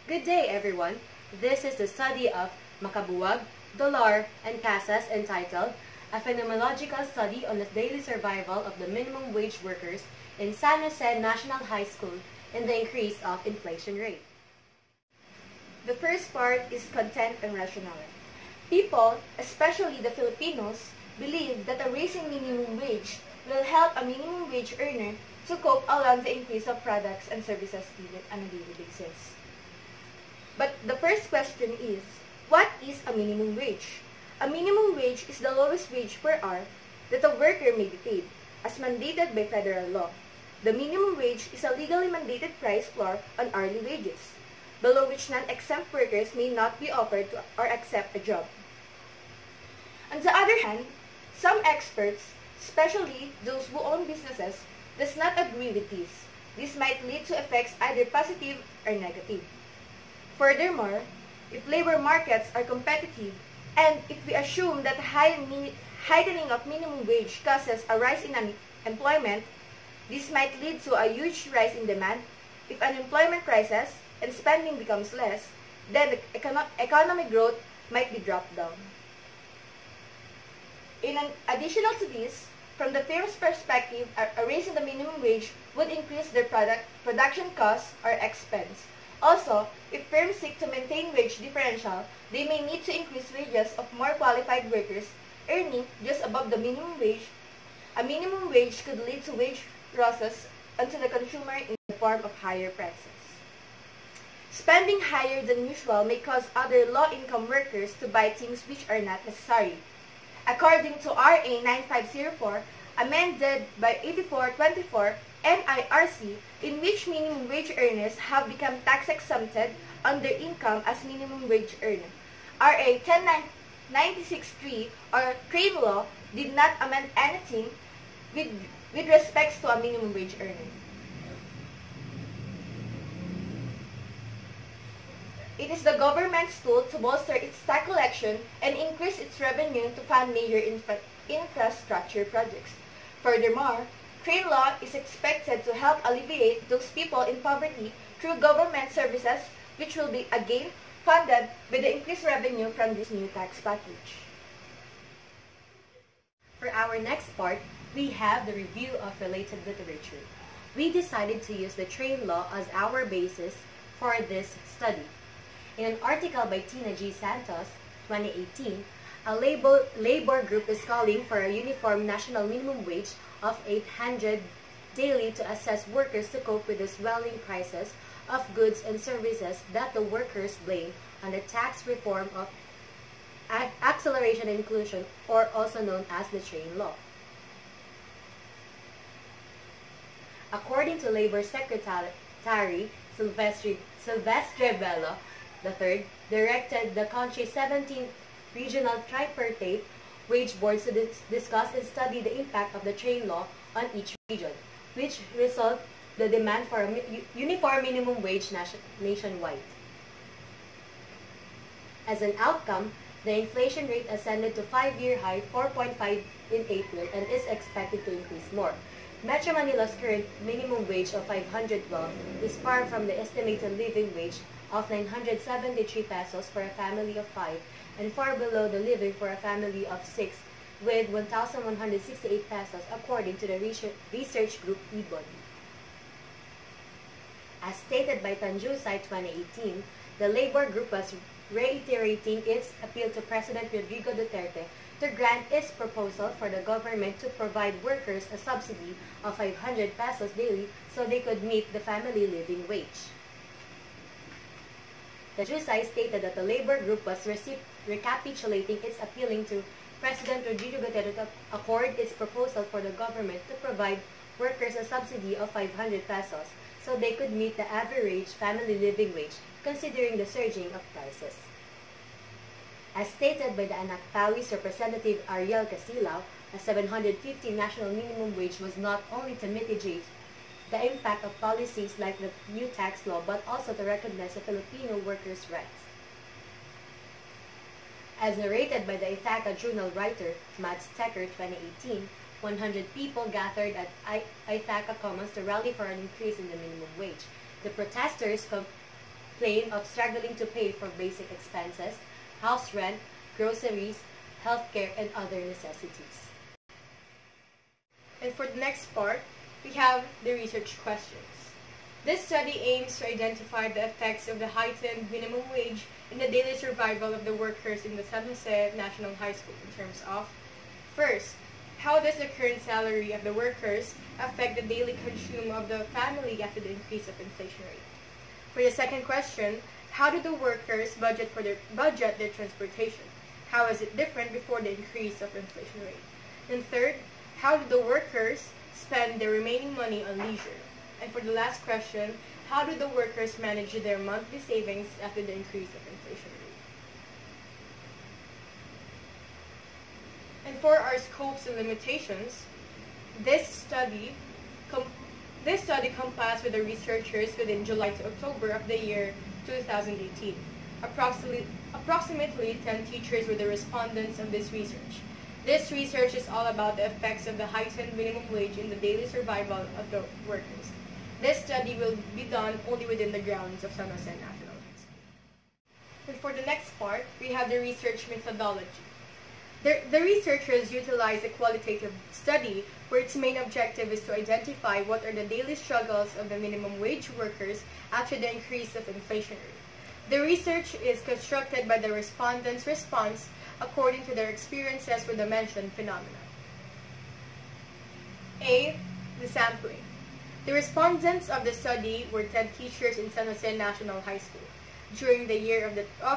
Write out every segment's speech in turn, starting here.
Good day, everyone. This is the study of Makabuwag, Dolar, and Casas entitled A Phenomenological Study on the Daily Survival of the Minimum Wage Workers in San Jose National High School and the Increase of Inflation Rate. The first part is content and rationale. People, especially the Filipinos, believe that a raising minimum wage will help a minimum wage earner to cope along the increase of products and services needed on a daily basis. But the first question is, what is a minimum wage? A minimum wage is the lowest wage per hour that a worker may be paid, as mandated by federal law. The minimum wage is a legally mandated price floor on hourly wages, below which non-exempt workers may not be offered to or accept a job. On the other hand, some experts, especially those who own businesses, does not agree with this. This might lead to effects either positive or negative. Furthermore, if labor markets are competitive, and if we assume that heightening of minimum wage causes a rise in unemployment, this might lead to a huge rise in demand. If unemployment rises and spending becomes less, then economic growth might be dropped down. Additional to this, from the firm's perspective, a raise in the minimum wage would increase their production costs or expense. Also, if firms seek to maintain wage differential, they may need to increase wages of more qualified workers earning just above the minimum wage. A minimum wage could lead to wage losses onto the consumer in the form of higher prices. Spending higher than usual may cause other low-income workers to buy things which are not necessary. According to RA 9504, amended by 8424 NIRC, in which minimum wage earners have become tax-exempted on their income as minimum wage earner. RA 10963, or trade law, did not amend anything with respects to a minimum wage earner. It is the government's tool to bolster its tax collection and increase its revenue to fund major infrastructure projects. Furthermore, trade law is expected to help alleviate those people in poverty through government services, which will be again funded by the increased revenue from this new tax package. For our next part, we have the review of related literature. We decided to use the trade law as our basis for this study. In an article by Tina G. Santos, 2018, a labor group is calling for a uniform national minimum wage of $800 daily to assess workers to cope with the swelling prices of goods and services that the workers blame on the tax reform of acceleration and inclusion, or also known as the trade law. According to Labor Secretary Silvestre Bello III, directed the country's 17 regional tripartite wage boards to discuss and study the impact of the trade law on each region, which result the demand for a uniform minimum wage nationwide. As an outcome, the inflation rate ascended to 5-year high 4.5 in April and is expected to increase more. Metro Manila's current minimum wage of 512 is far from the estimated living wage of 973 pesos for a family of 5 and far below the living for a family of 6 with 1,168 pesos according to the research group Ibon. As stated by Tanjusay 2018, the labor group was reiterating its appeal to President Rodrigo Duterte to grant its proposal for the government to provide workers a subsidy of 500 pesos daily so they could meet the family living wage. The Jusay stated that the labor group was recapitulating its appealing to President Rodrigo Duterte to accord its proposal for the government to provide workers a subsidy of 500 pesos so they could meet the average family living wage considering the surging of prices. As stated by the Anactawi's representative Ariel Casilao, a 750 national minimum wage was not only to mitigate the impact of policies like the new tax law, but also to recognize the Filipino workers' rights. As narrated by the Ithaca Journal writer Mads Tecker 2018, 100 people gathered at Ithaca Commons to rally for an increase in the minimum wage. The protesters complain of struggling to pay for basic expenses, house rent, groceries, healthcare, and other necessities. And for the next part, we have the research questions. This study aims to identify the effects of the heightened minimum wage in the daily survival of the workers in the San Jose National High School in terms of, first, how does the current salary of the workers affect the daily consume of the family after the increase of inflation rate? For the second question, how do the workers budget their transportation? How is it different before the increase of inflation rate? And third, how do the workers spend their remaining money on leisure? And for the last question, how do the workers manage their monthly savings after the increase of inflation rate? And for our scopes and limitations, this study compiles with the researchers within July to October of the year 2018. Approximately 10 teachers were the respondents of this research. This research is all about the effects of the heightened minimum wage in the daily survival of the workers. This study will be done only within the grounds of San Jose National High School. And for the next part, we have the research methodology. The researchers utilize a qualitative study where its main objective is to identify what are the daily struggles of the minimum wage workers after the increase of inflation rate. The research is constructed by the respondents' response according to their experiences with the mentioned phenomena. A. The sampling. The respondents of the study were 10 teachers in San Jose National High School during the year of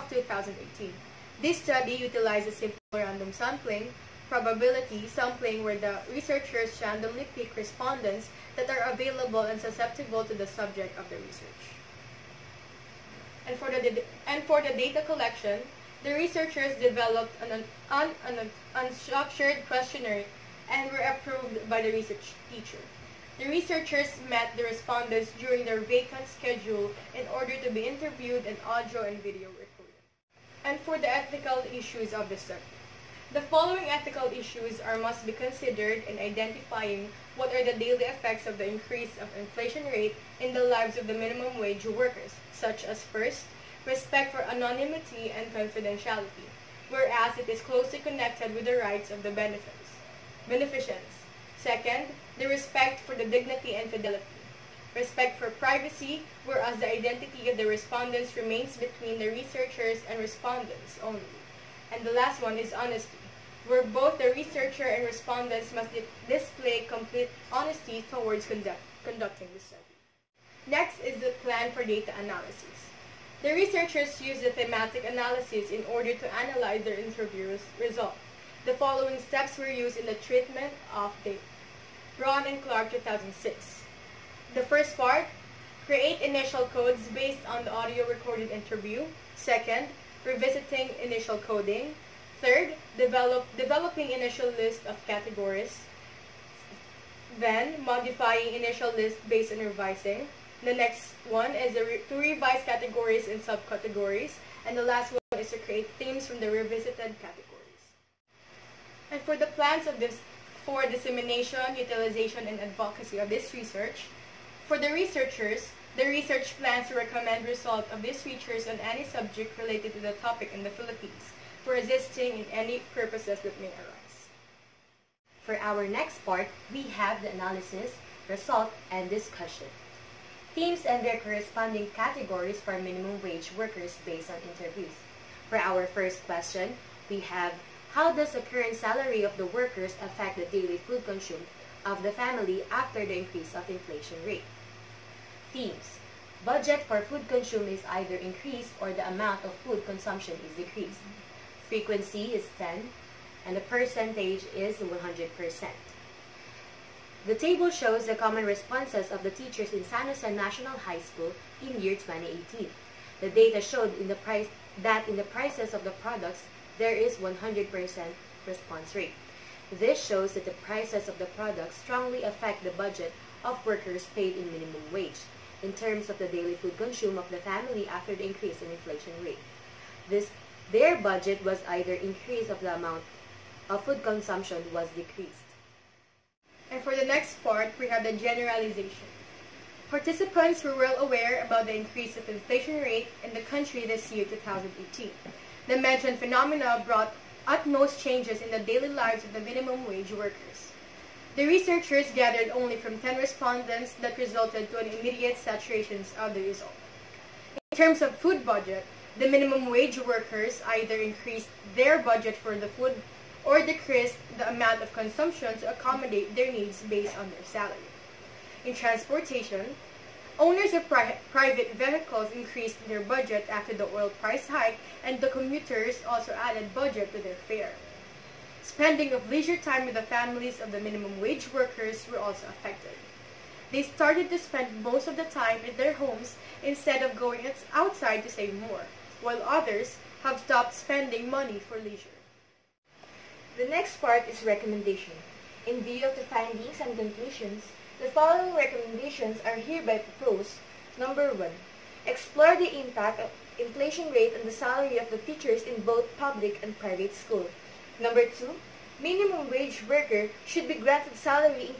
2018. This study utilized a simple random sampling, probability sampling where the researchers randomly pick respondents that are available and susceptible to the subject of the research. And for the data collection, the researchers developed an unstructured questionnaire and were approved by the research teacher. The researchers met the respondents during their vacant schedule in order to be interviewed and audio and video recorded. And for the ethical issues of the study, the following ethical issues must be considered in identifying what are the daily effects of the increase of inflation rate in the lives of the minimum wage workers, such as first, respect for anonymity and confidentiality, whereas it is closely connected with the rights of the beneficiaries. Second, the respect for the dignity and fidelity. Respect for privacy, whereas the identity of the respondents remains between the researchers and respondents only. And the last one is honesty, where both the researcher and respondents must display complete honesty towards conducting the study. Next is the plan for data analysis. The researchers used the thematic analysis in order to analyze their interview result. The following steps were used in the treatment of data. Braun and Clark, 2006. The first part, create initial codes based on the audio recorded interview. Second, revisiting initial coding. Third, developing initial list of categories. Then, modifying initial list based on revising. The next one is to revise categories and subcategories. And the last one is to create themes from the revisited categories. And for the plans for dissemination, utilization, and advocacy of this research, for the researchers, the research plans to recommend results of these features on any subject related to the topic in the Philippines for assisting in any purposes that may arise. For our next part, we have the analysis, result, and discussion. Themes and their corresponding categories for minimum wage workers based on interviews. For our first question, we have, how does the current salary of the workers affect the daily food consumed of the family after the increase of inflation rate? Themes. Budget for food consumed is either increased or the amount of food consumption is decreased. Frequency is 10 and the percentage is 100%. The table shows the common responses of the teachers in San Jose National High School in year 2018. The data showed that in the prices of the products, there is 100% response rate. This shows that the prices of the products strongly affect the budget of workers paid in minimum wage in terms of the daily food consumed of the family after the increase in inflation rate. Their budget was either increased or the amount of food consumption was decreased. And for the next part, we have the generalization. Participants were well aware about the increase of inflation rate in the country this year, 2018. The mentioned phenomena brought utmost changes in the daily lives of the minimum wage workers. The researchers gathered only from 10 respondents that resulted to an immediate saturation of the result. In terms of food budget, the minimum wage workers either increased their budget for the food or decreased the amount of consumption to accommodate their needs based on their salary. In transportation, owners of private vehicles increased their budget after the oil price hike, and the commuters also added budget to their fare. Spending of leisure time with the families of the minimum wage workers were also affected. They started to spend most of the time in their homes instead of going outside to save more, while others have stopped spending money for leisure. The next part is recommendation. In view of the findings and conclusions, the following recommendations are hereby proposed. Number 1. Explore the impact of inflation rate on the salary of the teachers in both public and private school. Number 2. Minimum wage worker should be granted salary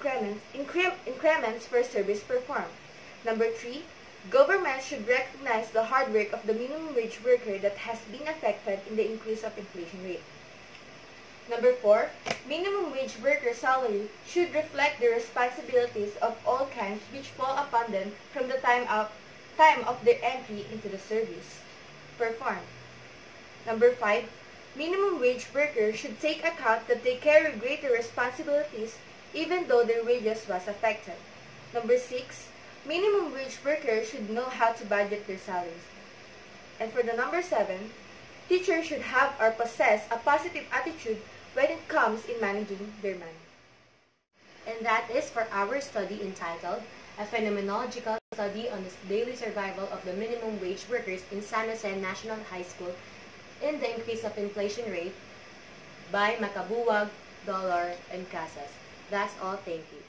increments for service performed. Number 3. Government should recognize the hard work of the minimum wage worker that has been affected in the increase of inflation rate. Number 4, minimum wage worker salary should reflect the responsibilities of all kinds which fall upon them from the time of their entry into the service performed. Number 5, minimum wage workers should take account that they carry greater responsibilities even though their wages was affected. Number 6, minimum wage workers should know how to budget their salaries. And for the number 7, teachers should have or possess a positive attitude when it comes in managing their money. And that is for our study entitled A Phenomenological Study on the Daily Survival of the Minimum Wage Workers in San Jose National High School in the Increase of Inflation Rate by Macabuwag, Dollar, and Casas. That's all. Thank you.